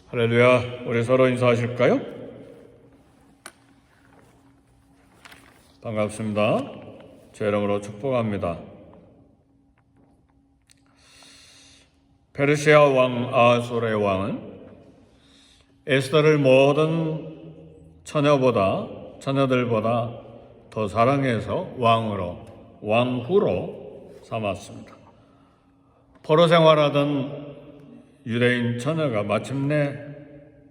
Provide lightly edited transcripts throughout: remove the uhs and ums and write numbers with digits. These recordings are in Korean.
할렐루야. 우리 서로 인사하실까요? 반갑습니다. 제 이름으로 축복합니다. 페르시아 왕 아하수르의 왕은 에스더를 모든 처녀들보다 더 사랑해서 왕후로 삼았습니다. 포로 생활하던 유대인 처녀가 마침내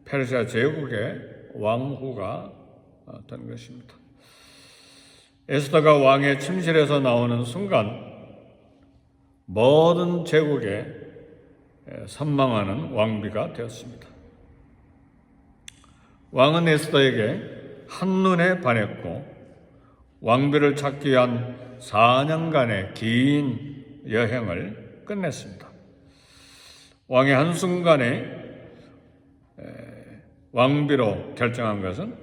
페르시아 제국의 왕후가 된 것입니다. 에스더가 왕의 침실에서 나오는 순간 모든 제국에 선망하는 왕비가 되었습니다. 왕은 에스더에게 한눈에 반했고 왕비를 찾기 위한 4년간의 긴 여행을 끝냈습니다. 왕이 한순간에 왕비로 결정한 것은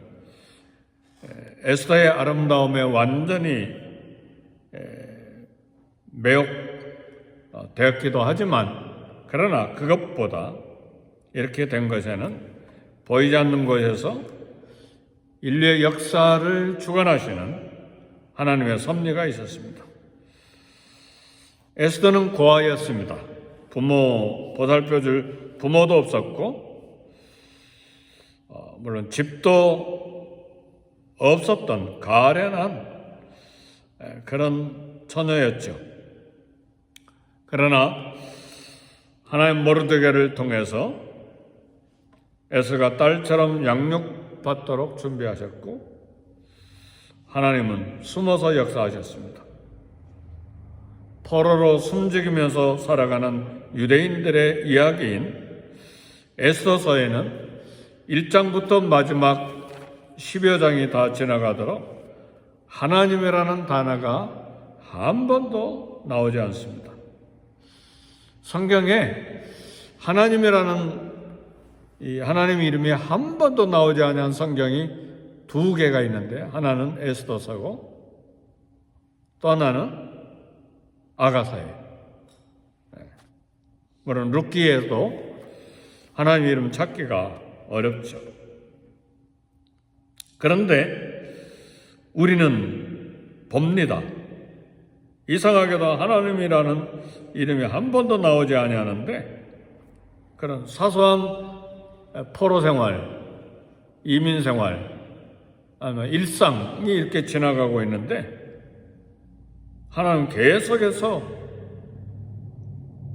에스더의 아름다움에 완전히 매혹되었기도 하지만 그러나 그것보다 이렇게 된 것에는 보이지 않는 곳에서 인류의 역사를 주관하시는 하나님의 섭리가 있었습니다. 에스더는 고아였습니다. 보살펴줄 부모도 없었고 물론 집도 없었던 가련한 그런 처녀였죠. 그러나 하나님 모르드게를 통해서 에스더가 딸처럼 양육받도록 준비하셨고 하나님은 숨어서 역사하셨습니다. 포로로 숨죽이면서 살아가는 유대인들의 이야기인 에스더서에는 1장부터 마지막 10여 장이 다 지나가도록 하나님이라는 단어가 한 번도 나오지 않습니다. 성경에 하나님이라는 이 하나님 이름이 한 번도 나오지 않은 성경이 2개가 있는데 하나는 에스더서고 또 하나는 아가서예요. 물론 룻기에도 하나님 이름 찾기가 어렵죠. 그런데 우리는 봅니다. 이상하게도 하나님이라는 이름이 한 번도 나오지 아니하는데 그런 사소한 포로 생활, 이민 생활, 아니면 일상이 이렇게 지나가고 있는데 하나님 계속해서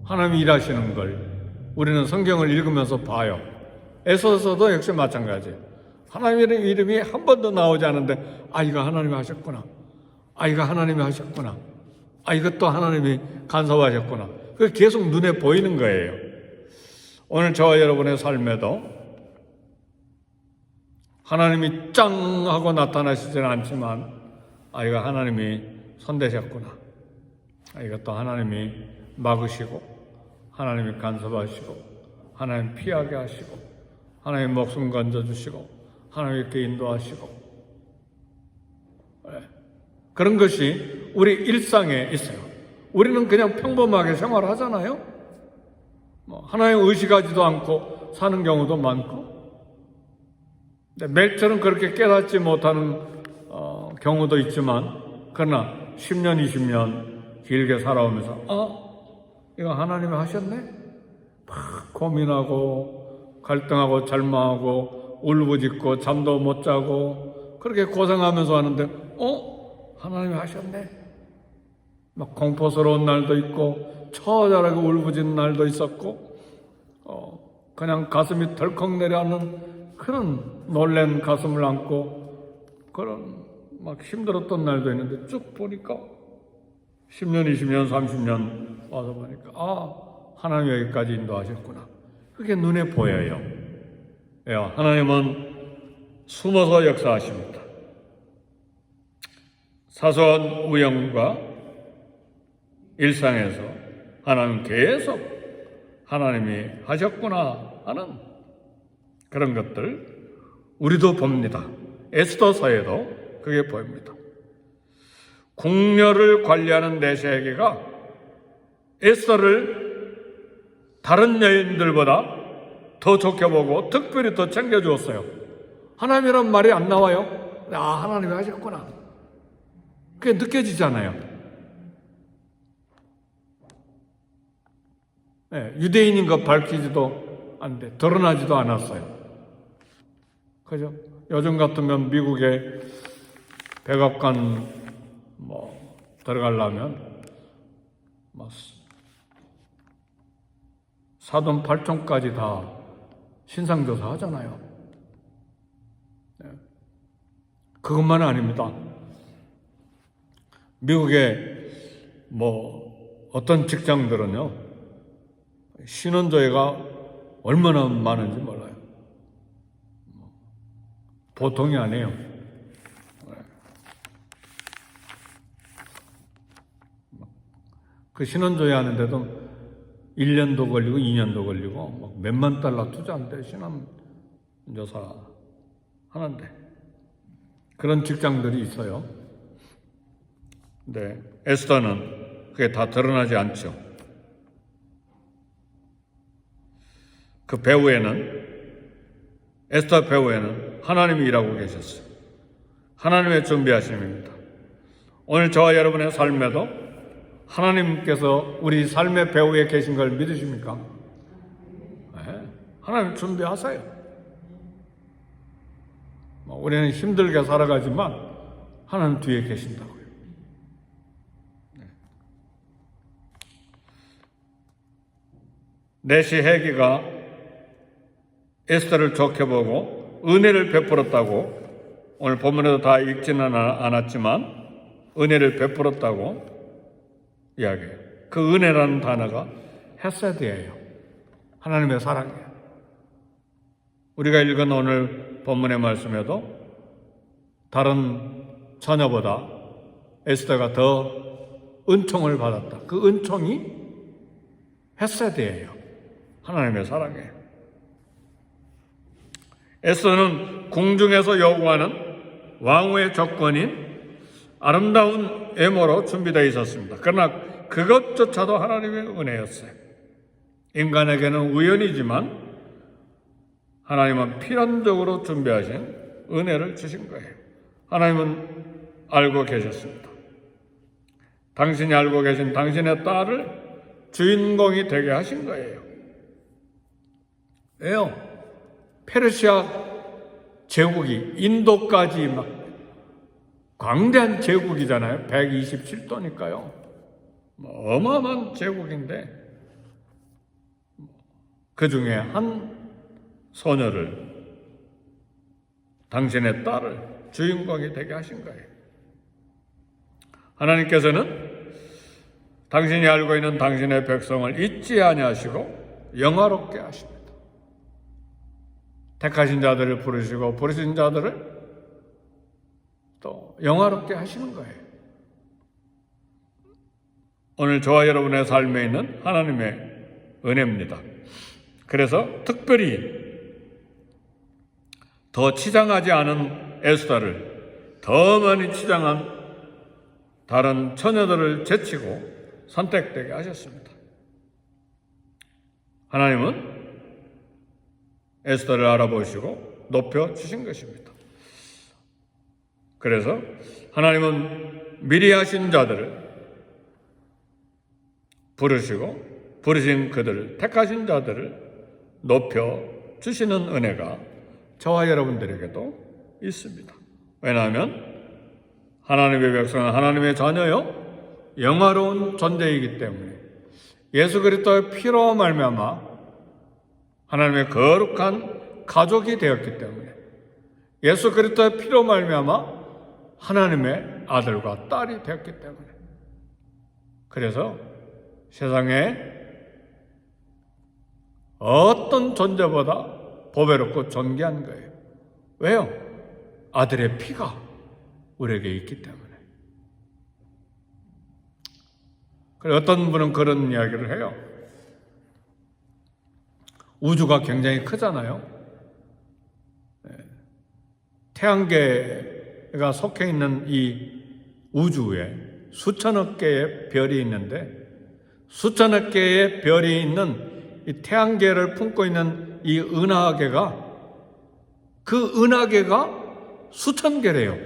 하나님이 일하시는 걸 우리는 성경을 읽으면서 봐요. 에스더서도 역시 마찬가지예요. 하나님의 이름이 한 번도 나오지 않는데 이거 하나님이 하셨구나. 이거 하나님이 하셨구나. 이것도 하나님이 간섭하셨구나. 그게 계속 눈에 보이는 거예요. 오늘 저와 여러분의 삶에도 하나님이 짱 하고 나타나시지는 않지만 이거 하나님이 손대셨구나. 이것도 하나님이 막으시고 하나님이 간섭하시고 하나님 피하게 하시고 하나님 목숨 건져주시고 하나님 이렇게 인도하시고 그런 것이 우리 일상에 있어요. 우리는 그냥 평범하게 생활하잖아요. 하나님 의식하지도 않고 사는 경우도 많고 매일처럼 그렇게 깨닫지 못하는 경우도 있지만 그러나 10년, 20년 길게 살아오면서 이거 하나님이 하셨네? 막 고민하고 갈등하고 절망하고 울부짖고 잠도 못 자고 그렇게 고생하면서 하는데 하나님이 하셨네? 막 공포스러운 날도 있고 처절하게 울부짖는 날도 있었고 그냥 가슴이 덜컥 내려앉는 그런 놀란 가슴을 안고 그런 막 힘들었던 날도 있는데 쭉 보니까 10년, 20년, 30년 와서 보니까 하나님이 여기까지 인도하셨구나. 그게 눈에 보여요. 하나님은 숨어서 역사하십니다. 사소한 우영과 일상에서 하나님 계속 하나님이 하셨구나 하는 그런 것들 우리도 봅니다. 에스더서에도 그게 보입니다. 궁녀를 관리하는 내시에게가 에스더를 다른 여인들보다 더 좋게 보고 특별히 더 챙겨주었어요. 하나님이란 말이 안 나와요. 하나님이 하셨구나. 그게 느껴지잖아요. 네, 유대인인 것 밝히지도 않는데 드러나지도 않았어요. 그죠? 요즘 같으면 미국에 백악관 들어가려면 사돈 팔촌까지 다 신상조사 하잖아요. 네. 그것만은 아닙니다. 미국의 어떤 직장들은요, 신원조회가 얼마나 많은지 몰라요. 보통이 아니에요. 그 신원조회 하는데도 1년도 걸리고 2년도 걸리고 몇만 달러 투자한대 신원조사 하는데 그런 직장들이 있어요. 근데 에스더는 그게 다 드러나지 않죠. 그 배후에는, 에스더 배후에는 하나님이 일하고 계셨어요. 하나님의 준비하심입니다. 오늘 저와 여러분의 삶에도 하나님께서 우리 삶의 배후에 계신 걸 믿으십니까? 네, 하나님 준비하세요. 우리는 힘들게 살아가지만 하나님 뒤에 계신다고요. 내시 해기가 에스더를 좋게 보고 은혜를 베풀었다고, 오늘 본문에도 다 읽지는 않았지만 은혜를 베풀었다고 이야기해요. 그 은혜라는 단어가 헤세드예요. 하나님의 사랑이에요. 우리가 읽은 오늘 본문의 말씀에도 다른 처녀보다 에스더가 더 은총을 받았다. 그 은총이 헤세드예요. 하나님의 사랑이에요. 에스더는 궁중에서 요구하는 왕후의 조건인 아름다운 외모로 준비되어 있었습니다. 그러나 그것조차도 하나님의 은혜였어요. 인간에게는 우연이지만 하나님은 필연적으로 준비하신 은혜를 주신 거예요. 하나님은 알고 계셨습니다. 당신이 알고 계신 당신의 딸을 주인공이 되게 하신 거예요. 왜요? 페르시아 제국이 인도까지 광대한 제국이잖아요. 127도니까요. 어마어마한 제국인데 그 중에 한 소녀를, 당신의 딸을 주인공이 되게 하신 거예요. 하나님께서는 당신이 알고 있는 당신의 백성을 잊지 아니하시고 영화롭게 하십니다. 택하신 자들을 부르시고 부르신 자들을 또 영화롭게 하시는 거예요. 오늘 저와 여러분의 삶에 있는 하나님의 은혜입니다. 그래서 특별히 더 치장하지 않은 에스더를 더 많이 치장한 다른 처녀들을 제치고 선택되게 하셨습니다. 하나님은 에스더를 알아보시고 높여주신 것입니다. 그래서 하나님은 미리 하신 자들을 부르시고 부르신 그들을, 택하신 자들을 높여주시는 은혜가 저와 여러분들에게도 있습니다. 왜냐하면 하나님의 백성은 하나님의 자녀요 영화로운 존재이기 때문에 예수 그리스도의 피로 말미암아 하나님의 거룩한 가족이 되었기 때문에 예수 그리스도의 피로 말미암아 하나님의 아들과 딸이 되었기 때문에 그래서 세상에 어떤 존재보다 보배롭고 존귀한 거예요. 왜요? 아들의 피가 우리에게 있기 때문에. 그래서 어떤 분은 그런 이야기를 해요. 우주가 굉장히 크잖아요. 태양계가 속해 있는 이 우주에 수천억 개의 별이 있는데 수천억 개의 별이 있는 이 태양계를 품고 있는 이 은하계가, 그 은하계가 수천 개래요.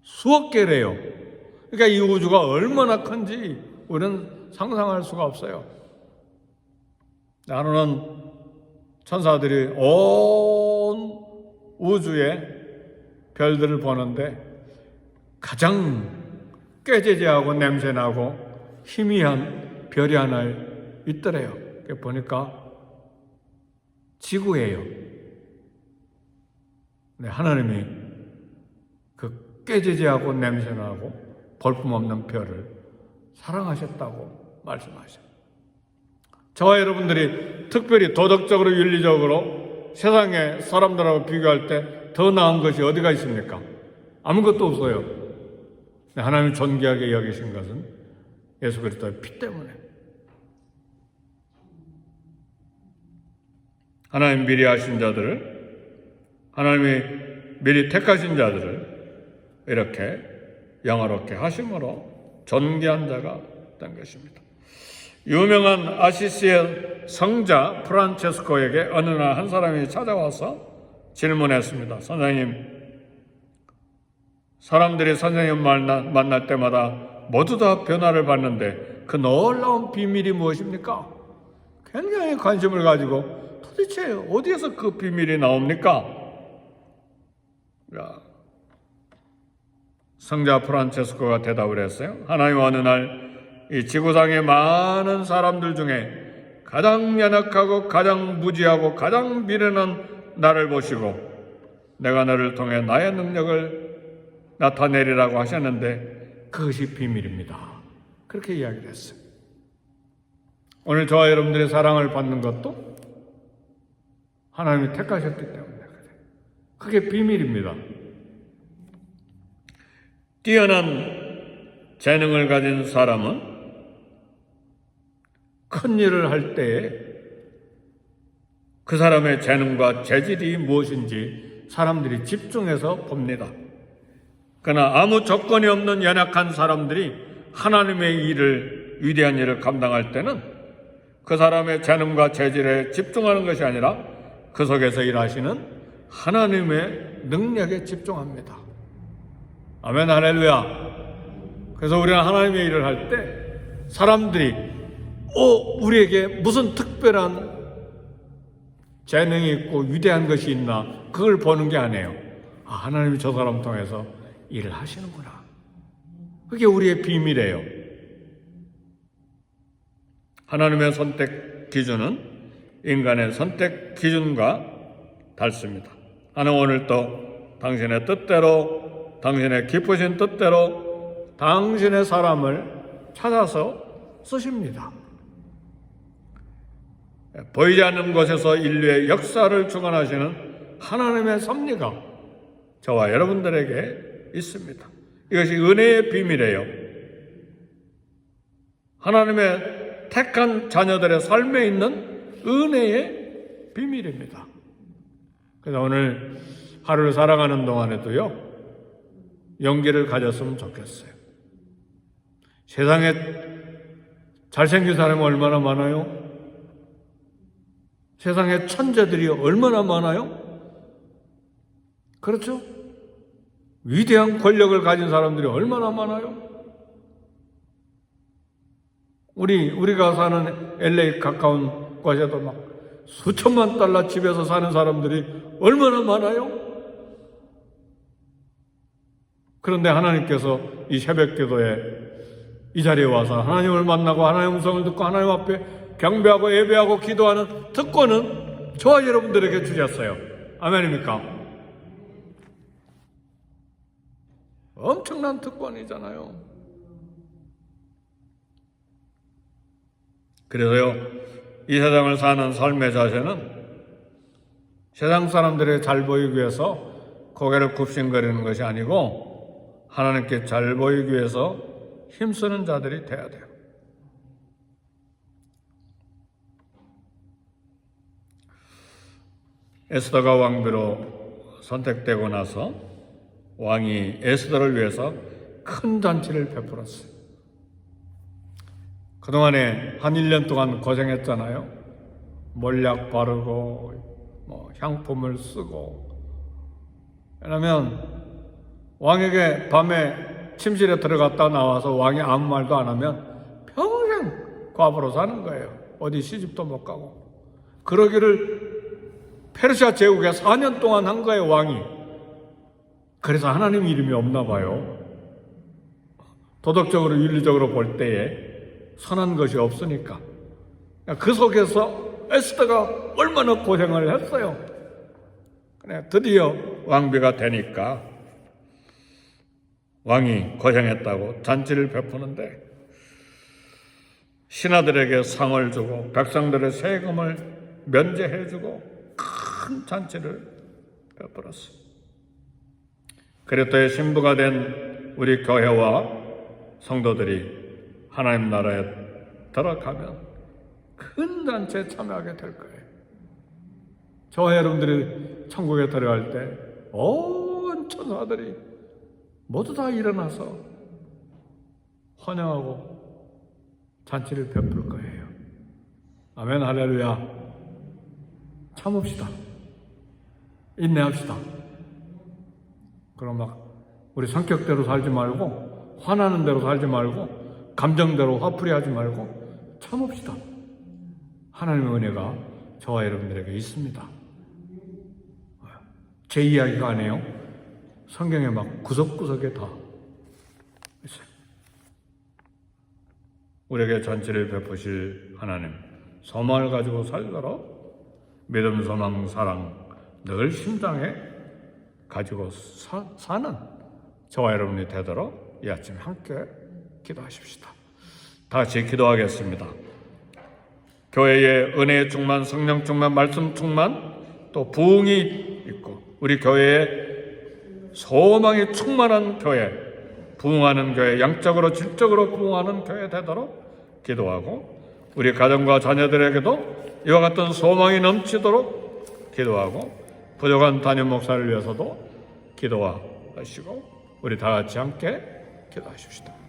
수억 개래요. 그러니까 이 우주가 얼마나 큰지 우리는 상상할 수가 없어요. 하루는 천사들이 온 우주의 별들을 보는데 가장 꾀지지하고 냄새나고 희미한 별이 하나 있더래요. 보니까 지구예요. 하나님이 그 꾀지지하고 냄새나고 볼품없는 별을 사랑하셨다고 말씀하셔요. 저와 여러분들이 특별히 도덕적으로 윤리적으로 세상의 사람들하고 비교할 때 더 나은 것이 어디가 있습니까? 아무것도 없어요. 하나님이 존귀하게 여기신 것은 예수 그리스도의 피 때문에. 하나님 미리 하신 자들을, 하나님이 미리 택하신 자들을 이렇게 영화롭게 하심으로 존귀한 자가 된 것입니다. 유명한 아시시의 성자 프란체스코에게 어느 날 한 사람이 찾아와서 질문했습니다. 선생님, 사람들이 선생님 만날 때마다 모두 다 변화를 받는데 그 놀라운 비밀이 무엇입니까? 굉장히 관심을 가지고 도대체 어디에서 그 비밀이 나옵니까? 성자 프란체스코가 대답을 했어요. 하나님 어느 날 이 지구상의 많은 사람들 중에 가장 연약하고 가장 무지하고 가장 미련한 나를 보시고 내가 너를 통해 나의 능력을 나타내리라고 하셨는데 그것이 비밀입니다. 그렇게 이야기를 했어요. 오늘 저와 여러분들의 사랑을 받는 것도 하나님이 택하셨기 때문에 그게 비밀입니다. 뛰어난 재능을 가진 사람은 큰 일을 할 때에 그 사람의 재능과 재질이 무엇인지 사람들이 집중해서 봅니다. 그러나 아무 조건이 없는 연약한 사람들이 하나님의 일을, 위대한 일을 감당할 때는 그 사람의 재능과 재질에 집중하는 것이 아니라 그 속에서 일하시는 하나님의 능력에 집중합니다. 아멘, 할렐루야. 그래서 우리는 하나님의 일을 할 때 사람들이 우리에게 무슨 특별한 재능이 있고 위대한 것이 있나 그걸 보는 게 아니에요. 하나님이 저 사람 통해서 일을 하시는구나. 그게 우리의 비밀이에요. 하나님의 선택 기준은 인간의 선택 기준과 닮습니다. 하나님 오늘 또 당신의 뜻대로, 당신의 기쁘신 뜻대로 당신의 사람을 찾아서 쓰십니다. 보이지 않는 곳에서 인류의 역사를 주관하시는 하나님의 섭리가 저와 여러분들에게 있습니다. 이것이 은혜의 비밀이에요. 하나님의 택한 자녀들의 삶에 있는 은혜의 비밀입니다. 그래서 오늘 하루를 살아가는 동안에도요, 용기를 가졌으면 좋겠어요. 세상에 잘생긴 사람이 얼마나 많아요? 세상에 천재들이 얼마나 많아요? 그렇죠? 위대한 권력을 가진 사람들이 얼마나 많아요? 우리가 사는 LA 가까운 곳에도 막 수천만 달러 집에서 사는 사람들이 얼마나 많아요? 그런데 하나님께서 이 새벽 기도에 이 자리에 와서 하나님을 만나고 하나님의 음성을 듣고 하나님 앞에 경배하고 예배하고 기도하는 특권은 저와 여러분들에게 주셨어요. 아멘입니까? 엄청난 특권이잖아요. 그래서요, 이 세상을 사는 삶의 자세는 세상 사람들에게 잘 보이기 위해서 고개를 굽신거리는 것이 아니고 하나님께 잘 보이기 위해서 힘쓰는 자들이 돼야 돼요. 에스더가 왕비로 선택되고 나서 왕이 에스더를 위해서 큰 잔치를 베풀었어요. 그동안에 한 1년 동안 고생했잖아요. 몰약 바르고 향품을 쓰고. 왜냐하면 왕에게 밤에 침실에 들어갔다 나와서 왕이 아무 말도 안 하면 평생 과부로 사는 거예요. 어디 시집도 못 가고. 그러기를 페르시아 제국에 4년 동안 한 거예요, 왕이. 그래서 하나님 이름이 없나 봐요. 도덕적으로 윤리적으로 볼 때에 선한 것이 없으니까. 그 속에서 에스더가 얼마나 고생을 했어요. 그래, 드디어 왕비가 되니까 왕이 고생했다고 잔치를 베푸는데 신하들에게 상을 주고 백성들의 세금을 면제해주고 큰 잔치를 베풀었어요. 그리스도의 신부가 된 우리 교회와 성도들이 하나님 나라에 들어가면 큰 잔치에 참여하게 될 거예요. 저와 여러분들이 천국에 들어갈 때 온 천사들이 모두 다 일어나서 환영하고 잔치를 베풀 거예요. 아멘, 할렐루야. 참읍시다. 인내합시다. 그럼 우리 성격대로 살지 말고, 화나는 대로 살지 말고, 감정대로 화풀이 하지 말고 참읍시다. 하나님의 은혜가 저와 여러분들에게 있습니다. 제 이야기가 아니에요. 성경에 구석구석에 다 있어요. 우리에게 잔치를 베푸실 하나님, 소망을 가지고 살도록 믿음, 소망, 사랑 늘 심장에 가지고 사는 저와 여러분이 되도록 이 아침 함께 기도하십시다. 다 같이 기도하겠습니다. 교회에 은혜 충만, 성령 충만, 말씀 충만, 또 부흥이 있고 우리 교회에 소망이 충만한 교회, 부흥하는 교회, 양적으로 질적으로 부흥하는 교회 되도록 기도하고 우리 가정과 자녀들에게도 이와 같은 소망이 넘치도록 기도하고 부족한 담임 목사를 위해서도 기도하시고 우리 다 같이 함께 기도하십시다.